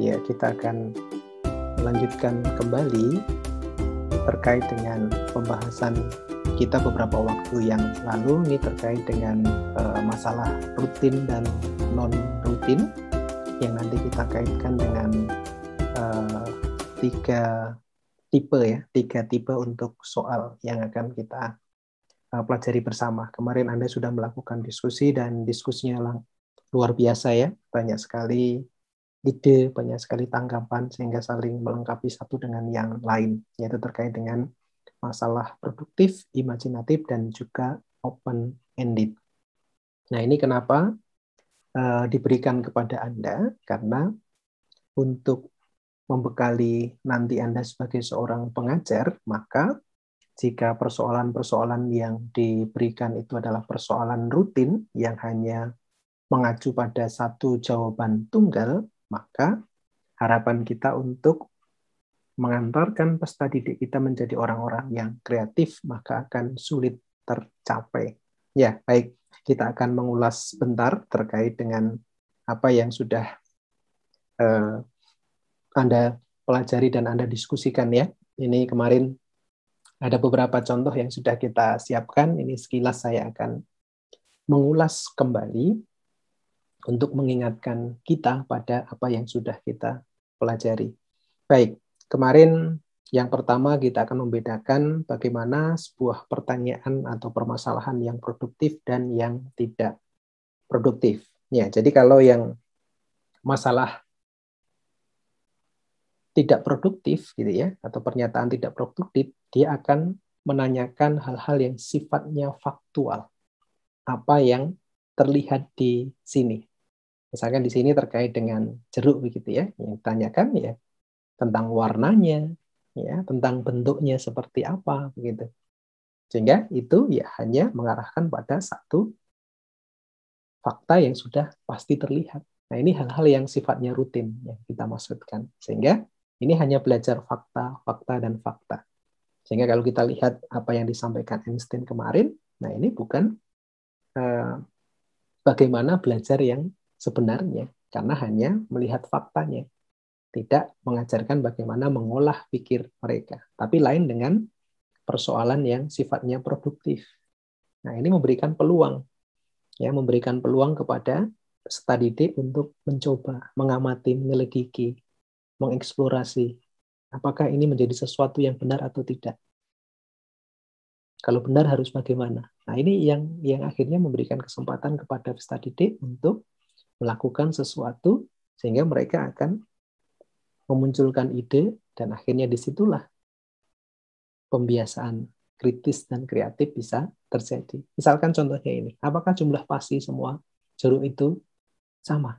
ya kita akan melanjutkan kembali terkait dengan pembahasan kita beberapa waktu yang lalu. Ini terkait dengan masalah rutin dan non-rutin yang nanti kita kaitkan dengan tiga tipe untuk soal yang akan kita pelajari bersama. Kemarin Anda sudah melakukan diskusi dan diskusinya luar biasa ya, banyak sekali ide, banyak sekali tanggapan sehingga saling melengkapi satu dengan yang lain, yaitu terkait dengan masalah produktif, imajinatif, dan juga open-ended. Nah, ini kenapa diberikan kepada Anda, karena untuk membekali nanti Anda sebagai seorang pengajar, maka jika persoalan-persoalan yang diberikan itu adalah persoalan rutin yang hanya mengacu pada satu jawaban tunggal, maka harapan kita untuk mengantarkan peserta didik kita menjadi orang-orang yang kreatif maka akan sulit tercapai. Ya, baik. Kita akan mengulas sebentar terkait dengan apa yang sudah Anda pelajari dan Anda diskusikan ya. Ini kemarin ada beberapa contoh yang sudah kita siapkan. Ini sekilas saya akan mengulas kembali untuk mengingatkan kita pada apa yang sudah kita pelajari. Baik, kemarin yang pertama kita akan membedakan bagaimana sebuah pertanyaan atau permasalahan yang produktif dan yang tidak produktif. Ya, jadi kalau yang masalah tidak produktif gitu ya, atau pernyataan tidak produktif, dia akan menanyakan hal-hal yang sifatnya faktual. Apa yang terlihat di sini. Misalkan di sini terkait dengan jeruk begitu ya, yang ditanyakan ya tentang warnanya, ya, tentang bentuknya seperti apa begitu. Sehingga itu ya hanya mengarahkan pada satu fakta yang sudah pasti terlihat. Nah, ini hal-hal yang sifatnya rutin yang kita maksudkan. Sehingga ini hanya belajar fakta, fakta dan fakta. Sehingga kalau kita lihat apa yang disampaikan Einstein kemarin, nah ini bukan bagaimana belajar yang sebenarnya, karena hanya melihat faktanya, tidak mengajarkan bagaimana mengolah pikir mereka. Tapi lain dengan persoalan yang sifatnya produktif. Nah, ini memberikan peluang, ya, memberikan peluang kepada peserta didik untuk mencoba, mengamati, menyelidiki, mengeksplorasi, apakah ini menjadi sesuatu yang benar atau tidak. Kalau benar harus bagaimana? Nah, ini yang akhirnya memberikan kesempatan kepada peserta didik untuk melakukan sesuatu sehingga mereka akan memunculkan ide dan akhirnya disitulah pembiasaan kritis dan kreatif bisa terjadi. Misalkan contohnya ini, apakah jumlah pasti semua jeruk itu sama?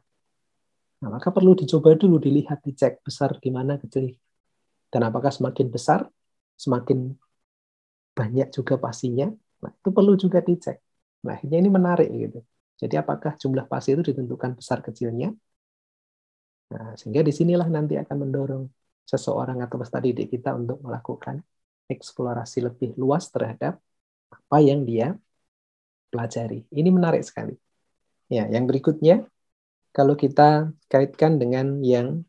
Nah, maka perlu dicoba dulu, dilihat, dicek besar gimana, kecil. Dan apakah semakin besar, semakin banyak juga pastinya? Nah, itu perlu juga dicek. Nah, akhirnya ini menarik gitu. Jadi apakah jumlah pasti itu ditentukan besar kecilnya? Nah, sehingga disinilah nanti akan mendorong seseorang atau peserta didik kita untuk melakukan eksplorasi lebih luas terhadap apa yang dia pelajari. Ini menarik sekali. Ya, yang berikutnya, kalau kita kaitkan dengan yang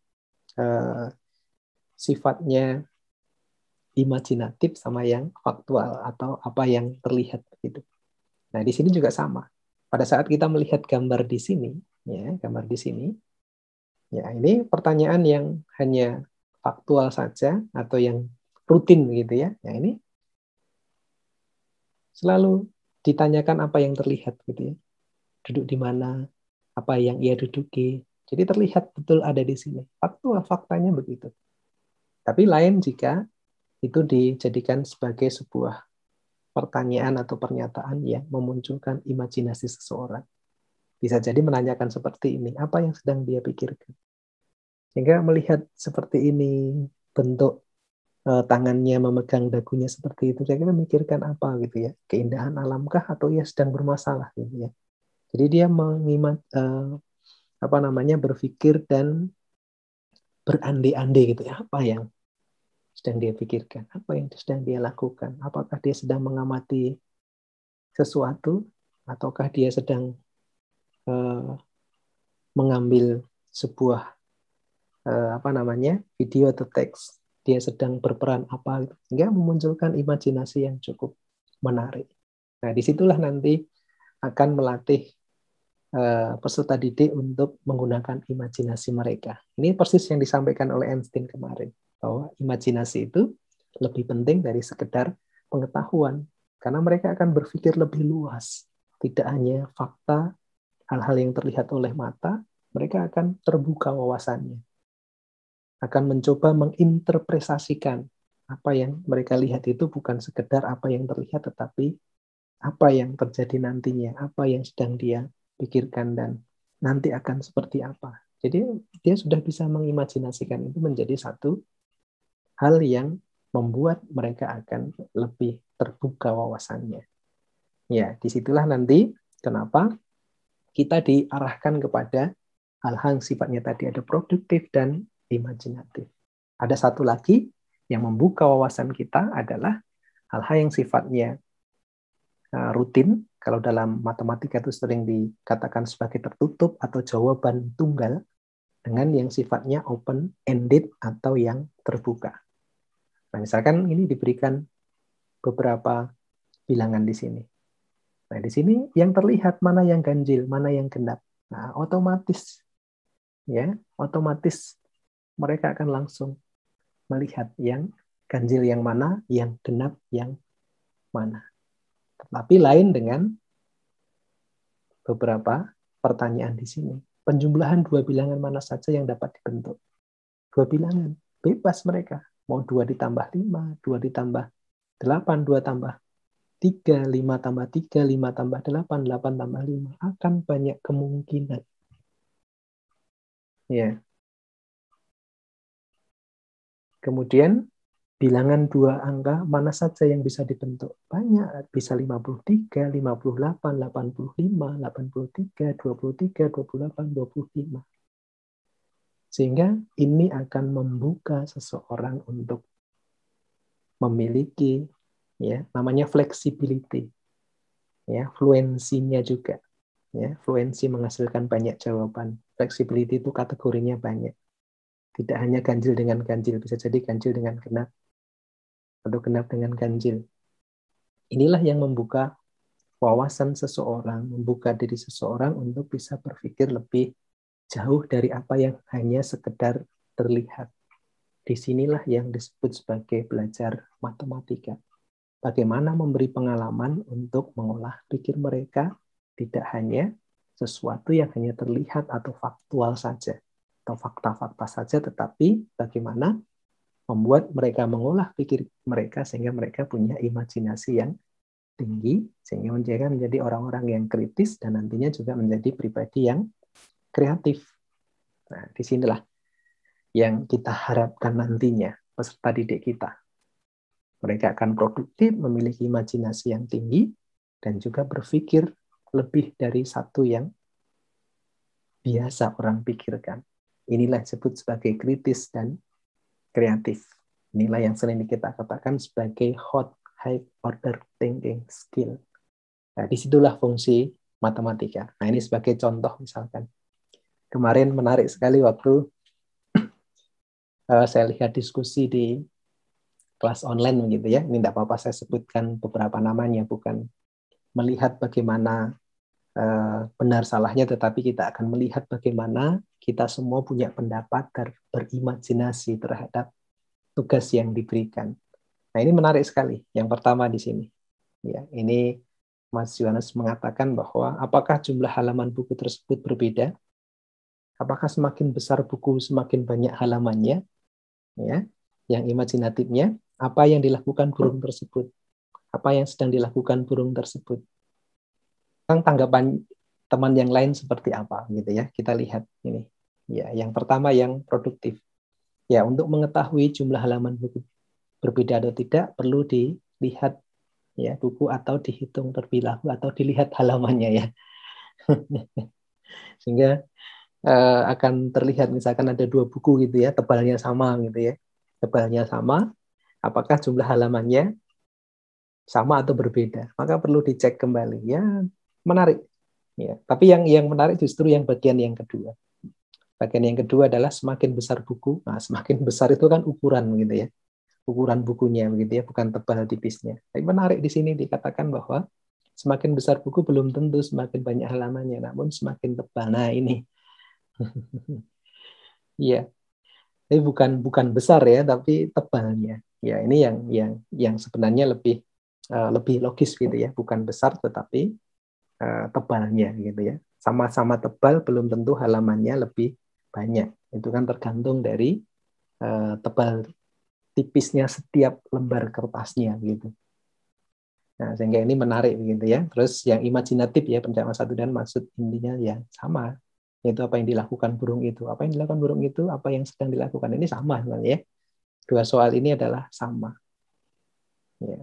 sifatnya imajinatif sama yang faktual atau apa yang terlihat begitu. Nah, di sini juga sama. Pada saat kita melihat gambar di sini, ya, gambar di sini, ya, ini pertanyaan yang hanya faktual saja atau yang rutin gitu ya. Nah, ini selalu ditanyakan apa yang terlihat gitu ya. Duduk di mana, apa yang ia duduki. Jadi terlihat betul ada di sini. Faktual, faktanya begitu. Tapi lain jika itu dijadikan sebagai sebuah pertanyaan atau pernyataan yang memunculkan imajinasi seseorang. Bisa jadi menanyakan seperti ini, apa yang sedang dia pikirkan. Sehingga melihat seperti ini, bentuk tangannya memegang dagunya seperti itu, saya kira memikirkan apa gitu ya, keindahan alamkah atau ia sedang bermasalah gitu ya. Jadi dia berpikir dan berandai-andai gitu ya, apa yang sedang dia pikirkan, apa yang sedang dia lakukan, apakah dia sedang mengamati sesuatu, ataukah dia sedang mengambil sebuah video atau teks, dia sedang berperan apa, sehingga memunculkan imajinasi yang cukup menarik. Nah, disitulah nanti akan melatih peserta didik untuk menggunakan imajinasi mereka. Ini persis yang disampaikan oleh Einstein kemarin, bahwa imajinasi itu lebih penting dari sekedar pengetahuan, karena mereka akan berpikir lebih luas, tidak hanya fakta, hal-hal yang terlihat oleh mata, mereka akan terbuka wawasannya, akan mencoba menginterpretasikan apa yang mereka lihat itu bukan sekedar apa yang terlihat, tetapi apa yang terjadi nantinya, apa yang sedang dia pikirkan dan nanti akan seperti apa. Jadi dia sudah bisa mengimajinasikan itu menjadi satu hal yang membuat mereka akan lebih terbuka wawasannya. Ya, disitulah nanti kenapa kita diarahkan kepada hal-hal yang sifatnya tadi ada produktif dan imajinatif. Ada satu lagi yang membuka wawasan kita adalah hal-hal yang sifatnya rutin. Kalau dalam matematika itu sering dikatakan sebagai tertutup atau jawaban tunggal, dengan yang sifatnya open-ended atau yang terbuka. Nah, misalkan ini diberikan beberapa bilangan di sini. Nah, di sini yang terlihat mana yang ganjil, mana yang genap. Nah, otomatis mereka akan langsung melihat yang ganjil yang mana, yang genap yang mana. Tetapi lain dengan beberapa pertanyaan di sini. Penjumlahan dua bilangan mana saja yang dapat dibentuk? Dua bilangan. Bebas mereka. Mau 2 ditambah 5, 2 ditambah 8, 2 tambah 3, 5 tambah 3, 5 tambah 8, 8 tambah 5. Akan banyak kemungkinan. Ya. Kemudian bilangan dua angka mana saja yang bisa dibentuk? Banyak, bisa 53, 58, 85, 83, 23, 28, 25. Sehingga ini akan membuka seseorang untuk memiliki namanya flexibility. Ya, fluensinya juga. Ya, fluensi menghasilkan banyak jawaban. Flexibility itu kategorinya banyak. Tidak hanya ganjil dengan ganjil, bisa jadi ganjil dengan genap atau genap dengan ganjil. Inilah yang membuka wawasan seseorang, membuka diri seseorang untuk bisa berpikir lebih jauh dari apa yang hanya sekedar terlihat. Disinilah yang disebut sebagai belajar matematika. Bagaimana memberi pengalaman untuk mengolah pikir mereka, tidak hanya sesuatu yang hanya terlihat atau faktual saja, atau fakta-fakta saja, tetapi bagaimana membuat mereka mengolah pikir mereka sehingga mereka punya imajinasi yang tinggi, sehingga mereka menjadi orang-orang yang kritis dan nantinya juga menjadi pribadi yang kreatif. Nah, disinilah yang kita harapkan nantinya peserta didik kita. Mereka akan produktif, memiliki imajinasi yang tinggi, dan juga berpikir lebih dari satu yang biasa orang pikirkan. Inilah disebut sebagai kritis dan kreatif. Inilah yang sering kita katakan sebagai hot high order thinking skill. Nah, disitulah fungsi matematika. Nah, ini sebagai contoh misalkan. Kemarin menarik sekali waktu saya lihat diskusi di kelas online begitu ya. Ini tidak apa-apa saya sebutkan beberapa namanya, bukan melihat bagaimana benar salahnya, tetapi kita akan melihat bagaimana kita semua punya pendapat dan berimajinasi terhadap tugas yang diberikan. Nah, ini menarik sekali. Yang pertama di sini. Ya, ini Mas Yohanes mengatakan bahwa apakah jumlah halaman buku tersebut berbeda? Apakah semakin besar buku semakin banyak halamannya? Ya, yang imajinatifnya, apa yang dilakukan burung tersebut? Apa yang sedang dilakukan burung tersebut? Tanggapan teman yang lain seperti apa gitu ya. Kita lihat ini. Ya, yang pertama yang produktif. Ya, untuk mengetahui jumlah halaman buku berbeda atau tidak perlu dilihat ya buku atau dihitung terlebih dahulu atau dilihat halamannya ya. Sehingga akan terlihat misalkan ada 2 buku gitu ya, tebalnya sama gitu ya. Tebalnya sama, apakah jumlah halamannya sama atau berbeda? Maka perlu dicek kembali ya. Menarik. Ya, tapi yang menarik justru yang bagian yang kedua. Bagian yang kedua adalah semakin besar buku. Nah, semakin besar itu kan ukuran gitu ya. Ukuran bukunya begitu ya, bukan tebal tipisnya. Tapi menarik di sini dikatakan bahwa semakin besar buku belum tentu semakin banyak halamannya, namun semakin tebal. Nah, ini. Iya. Tapi bukan besar ya, tapi tebalnya. Ya, ini yang sebenarnya lebih logis gitu ya, bukan besar tetapi tebalnya gitu ya. Sama-sama tebal belum tentu halamannya lebih banyak. Itu kan tergantung dari tebal tipisnya setiap lembar kertasnya gitu. Nah, sehingga ini menarik gitu ya. Terus yang imajinatif ya, pencak satu dan maksud intinya ya sama, yaitu apa yang dilakukan burung itu. Apa yang dilakukan burung itu, apa yang sedang dilakukan ini sama sebenarnya ya. Dua soal ini adalah sama. Ya.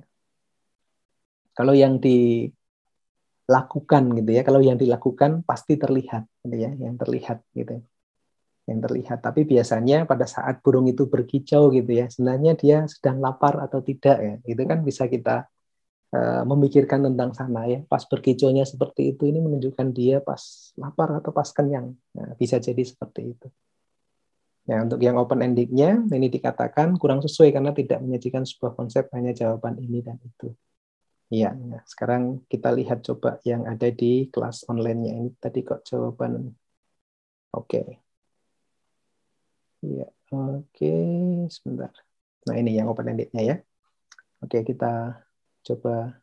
Kalau yang dilakukan gitu ya, kalau yang dilakukan pasti terlihat gitu ya, yang terlihat gitu. Yang terlihat. Tapi biasanya pada saat burung itu berkicau gitu ya, sebenarnya dia sedang lapar atau tidak ya. Itu kan bisa kita memikirkan tentang sana ya. Pas berkicaunya seperti itu ini menunjukkan dia pas lapar atau pas kenyang. Nah, bisa jadi seperti itu. Ya, untuk yang open ended-nya ini dikatakan kurang sesuai karena tidak menyajikan sebuah konsep, hanya jawaban ini dan itu. Iya, nah, sekarang kita lihat coba yang ada di kelas online-nya. Ini tadi kok jawaban. Oke. Iya, oke, sebentar. Nah, ini yang open ended-nya ya. Oke, kita coba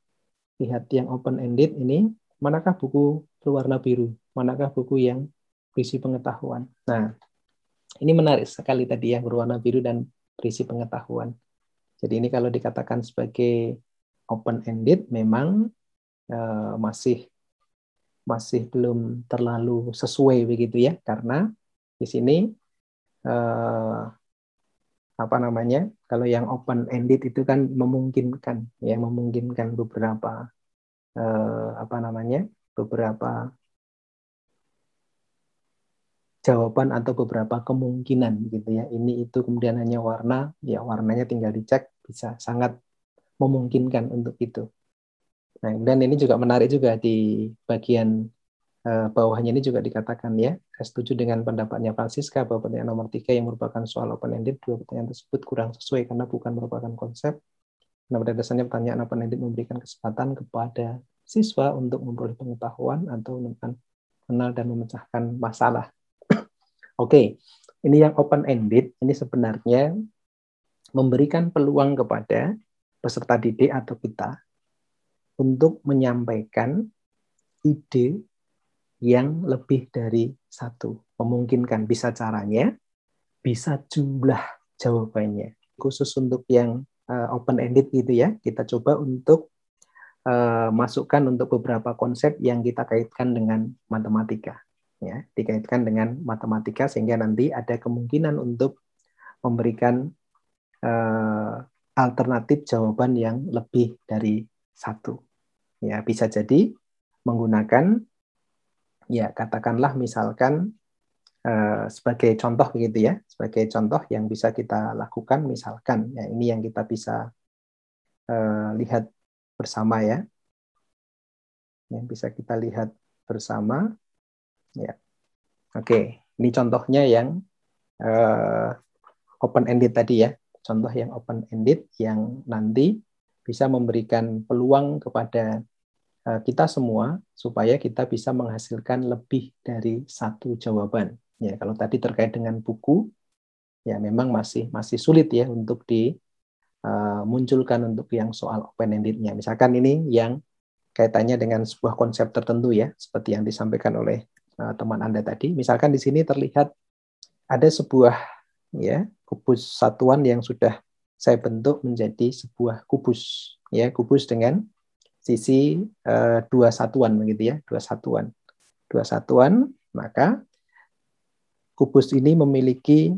lihat yang open ended ini. Manakah buku berwarna biru? Manakah buku yang berisi pengetahuan? Nah, ini menarik sekali tadi yang berwarna biru dan berisi pengetahuan. Jadi ini kalau dikatakan sebagai open-ended memang masih belum terlalu sesuai begitu ya, karena di sini apa namanya, kalau yang open-ended itu kan memungkinkan beberapa apa namanya, beberapa jawaban atau beberapa kemungkinan gitu ya. Ini itu kemudian hanya warna, ya warnanya tinggal dicek, bisa sangat memungkinkan untuk itu. Nah, dan ini juga menarik juga di bagian bawahnya ini juga dikatakan ya, saya setuju dengan pendapatnya Francisca bahwa pertanyaan nomor 3 yang merupakan soal open-ended, dua pertanyaan tersebut kurang sesuai karena bukan merupakan konsep. Nah, pada dasarnya pertanyaan open-ended memberikan kesempatan kepada siswa untuk memperoleh pengetahuan atau mengenal dan memecahkan masalah. Oke, ini yang open-ended, ini sebenarnya memberikan peluang kepada peserta didik atau kita untuk menyampaikan ide yang lebih dari satu. Memungkinkan, bisa caranya, bisa jumlah jawabannya. Khusus untuk yang open-ended gitu ya, kita coba untuk masukkan untuk beberapa konsep yang kita kaitkan dengan matematika. Ya, dikaitkan dengan matematika sehingga nanti ada kemungkinan untuk memberikan alternatif jawaban yang lebih dari satu. Ya, bisa jadi menggunakan, ya katakanlah misalkan sebagai contoh begitu ya, sebagai contoh yang bisa kita lakukan misalkan, ya ini yang kita bisa lihat bersama ya, yang bisa kita lihat bersama, ya. Oke, ini contohnya yang open-ended tadi ya, contoh yang open-ended yang nanti bisa memberikan peluang kepada kita semua supaya kita bisa menghasilkan lebih dari satu jawaban. Ya, kalau tadi terkait dengan buku, ya memang masih sulit ya untuk dimunculkan untuk yang soal open-ended-nya. Misalkan ini yang kaitannya dengan sebuah konsep tertentu ya, seperti yang disampaikan oleh teman Anda tadi. Misalkan di sini terlihat ada sebuah ya kubus satuan yang sudah saya bentuk menjadi sebuah kubus ya, kubus dengan sisi dua satuan begitu ya, dua satuan, maka kubus ini memiliki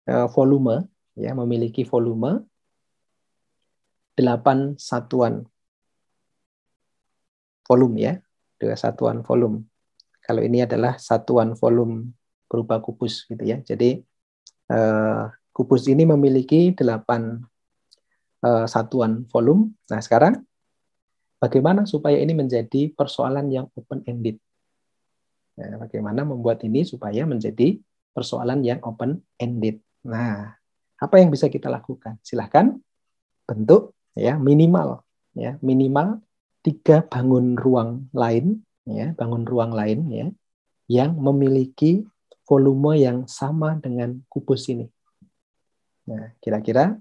volume ya, memiliki volume 8 satuan volume ya, dua satuan volume. Kalau ini adalah satuan volume berupa kubus gitu ya. Jadi kubus ini memiliki 8 satuan volume. Nah, sekarang bagaimana supaya ini menjadi persoalan yang open-ended? Nah, bagaimana membuat ini supaya menjadi persoalan yang open-ended. Nah, apa yang bisa kita lakukan? Silahkan bentuk ya minimal 3 bangun ruang lain ya yang memiliki volume yang sama dengan kubus ini. Nah, kira-kira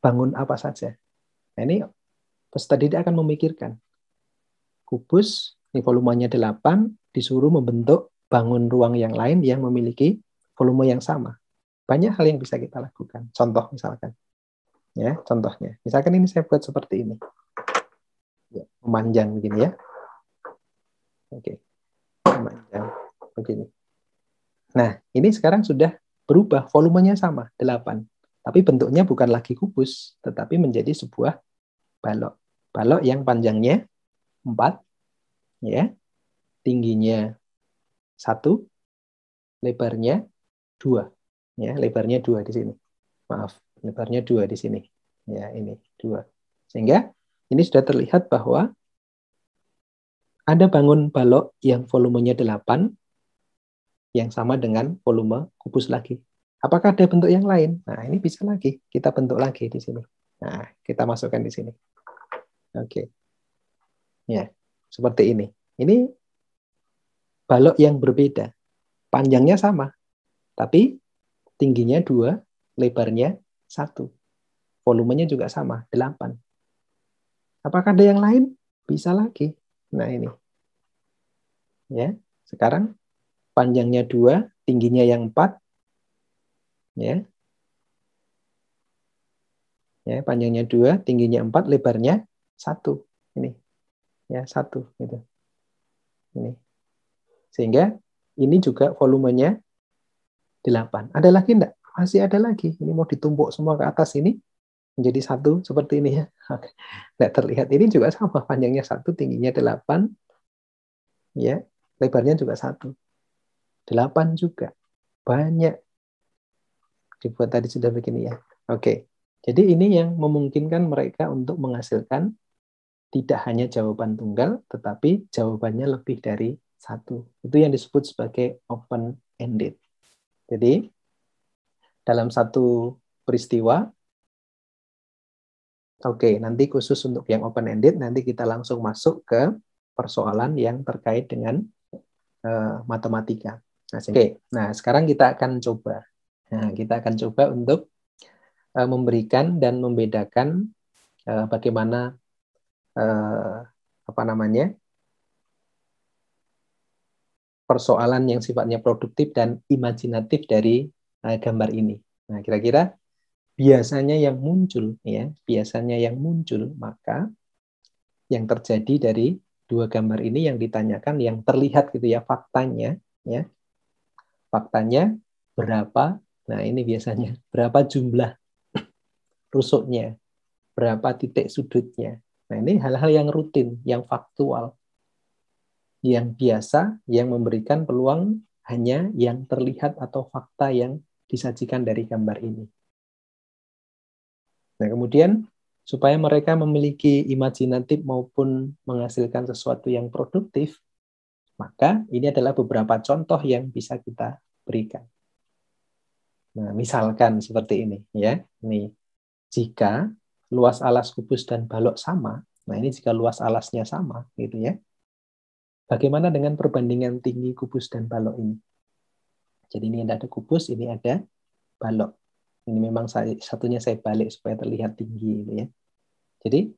bangun apa saja? Nah, ini peserta didik akan memikirkan. Kubus, ini volumenya 8, disuruh membentuk bangun ruang yang lain yang memiliki volume yang sama. Banyak hal yang bisa kita lakukan. Contoh misalkan. Ya, contohnya. Misalkan ini saya buat seperti ini. Ya, memanjang begini ya. Oke. Memanjang begini. Nah, ini sekarang sudah berubah, volumenya sama, 8. Tapi bentuknya bukan lagi kubus, tetapi menjadi sebuah balok. Balok yang panjangnya 4, ya, tingginya 1, lebarnya 2. Ya, lebarnya 2 di sini. Maaf, lebarnya 2 di sini. Ya, ini 2. Sehingga ini sudah terlihat bahwa ada bangun balok yang volumenya 8 yang sama dengan volume kubus lagi. Apakah ada bentuk yang lain? Nah, ini bisa lagi. Kita bentuk lagi di sini. Nah, kita masukkan di sini. Oke. Ya, seperti ini. Ini balok yang berbeda. Panjangnya sama, tapi tingginya 2, lebarnya 1. Volumenya juga sama, 8. Apakah ada yang lain? Bisa lagi. Nah, ini. Ya, sekarang panjangnya 2, tingginya yang 4. Ya. Ya, panjangnya 2, tingginya 4, lebarnya 1. Ini. Ya, 1 gitu. Ini. Sehingga ini juga volumenya 8. Ada lagi enggak? Masih ada lagi. Ini mau ditumpuk semua ke atas ini menjadi 1 seperti ini ya. Enggak terlihat. Ini juga sama, panjangnya 1, tingginya 8. Ya, lebarnya juga 1. 8 juga. Banyak. Dibuat tadi sudah begini ya. Oke. Jadi ini yang memungkinkan mereka untuk menghasilkan tidak hanya jawaban tunggal, tetapi jawabannya lebih dari 1. Itu yang disebut sebagai open-ended. Jadi, dalam satu peristiwa, oke, nanti khusus untuk yang open-ended, nanti kita langsung masuk ke persoalan yang terkait dengan matematika. Nah, sekarang kita akan coba. Nah, kita akan coba untuk memberikan dan membedakan bagaimana persoalan yang sifatnya produktif dan imajinatif dari gambar ini. Nah, kira-kira biasanya yang muncul, maka yang terjadi dari 2 gambar ini yang ditanyakan, yang terlihat gitu ya, faktanya berapa? Nah, ini biasanya berapa jumlah rusuknya, berapa titik sudutnya. Nah, ini hal-hal yang rutin, yang faktual, yang biasa, yang memberikan peluang hanya yang terlihat atau fakta yang disajikan dari gambar ini. Nah, kemudian supaya mereka memiliki imajinatif maupun menghasilkan sesuatu yang produktif, maka ini adalah beberapa contoh yang bisa kita berikan. Nah, misalkan seperti ini ya. Ini jika luas alas kubus dan balok sama, nah ini jika luas alasnya sama gitu ya. Bagaimana dengan perbandingan tinggi kubus dan balok ini? Jadi ini ada kubus, ini ada balok. Ini memang satunya saya balik supaya terlihat tinggi gitu ya. Jadi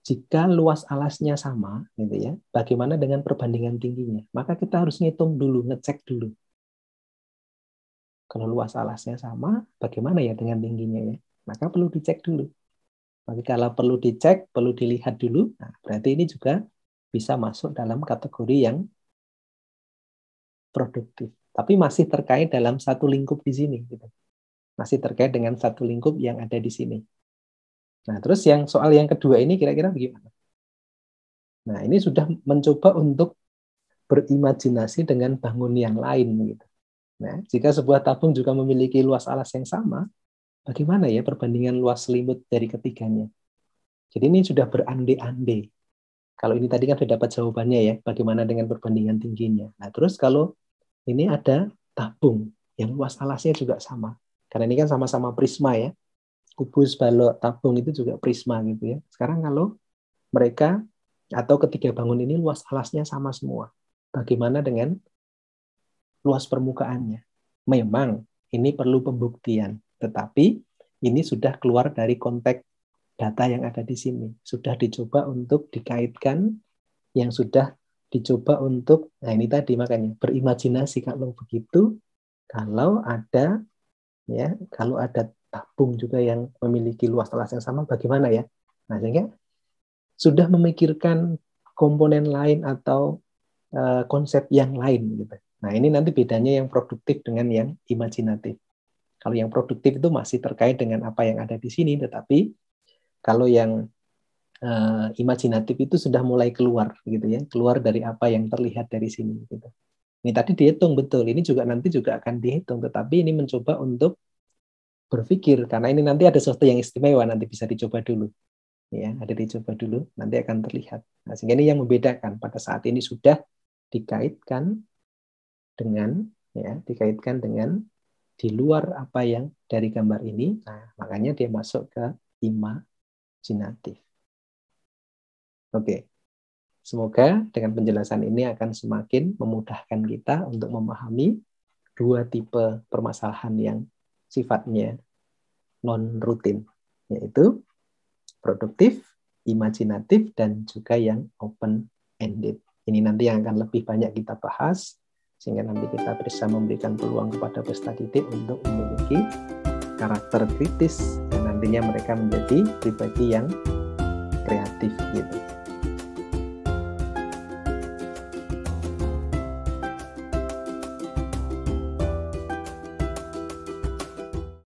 jika luas alasnya sama gitu ya, bagaimana dengan perbandingan tingginya? Maka kita harus ngitung dulu, ngecek dulu. Kalau luas alasnya sama, bagaimana ya dengan tingginya ya? Maka perlu dicek dulu. Tapi kalau perlu dicek, perlu dilihat dulu, nah berarti ini juga bisa masuk dalam kategori yang produktif. Tapi masih terkait dalam satu lingkup di sini. Gitu. Masih terkait dengan satu lingkup yang ada di sini. Nah, terus yang soal yang kedua ini kira-kira bagaimana? Nah, ini sudah mencoba untuk berimajinasi dengan bangun yang lain. Gitu. Nah, jika sebuah tabung juga memiliki luas alas yang sama, bagaimana ya perbandingan luas selimut dari ketiganya? Jadi ini sudah berandai-andai. Kalau ini tadi kan sudah dapat jawabannya ya, bagaimana dengan perbandingan tingginya. Nah, terus kalau ini ada tabung yang luas alasnya juga sama. Karena ini kan sama-sama prisma ya. Kubus, balok, tabung itu juga prisma gitu ya. Sekarang kalau mereka atau ketiga bangun ini luas alasnya sama semua. Bagaimana dengan luas permukaannya? Memang ini perlu pembuktian, tetapi ini sudah keluar dari konteks data yang ada di sini. Sudah dicoba untuk dikaitkan, yang sudah dicoba untuk, nah ini tadi makanya berimajinasi kalau begitu, kalau ada tabung juga yang memiliki luas alas yang sama, bagaimana ya? Nah, sehingga sudah memikirkan komponen lain atau konsep yang lain gitu. Nah, ini nanti bedanya yang produktif dengan yang imajinatif. Kalau yang produktif itu masih terkait dengan apa yang ada di sini, tetapi kalau yang imajinatif itu sudah mulai keluar gitu ya, keluar dari apa yang terlihat dari sini gitu. Ini tadi dihitung betul, ini juga nanti juga akan dihitung, tetapi ini mencoba untuk berpikir karena ini nanti ada sesuatu yang istimewa, nanti bisa dicoba dulu. Ya, ada dicoba dulu, nanti akan terlihat. Nah, sehingga ini yang membedakan pada saat ini sudah dikaitkan dengan di luar apa yang dari gambar ini. Nah, makanya dia masuk ke imajinatif. Oke. Semoga dengan penjelasan ini akan semakin memudahkan kita untuk memahami dua tipe permasalahan yang sifatnya non-rutin, yaitu produktif, imajinatif, dan juga yang open-ended. Ini nanti yang akan lebih banyak kita bahas, sehingga nanti kita bisa memberikan peluang kepada peserta didik untuk memiliki karakter kritis, dan nantinya mereka menjadi pribadi yang kreatif gitu.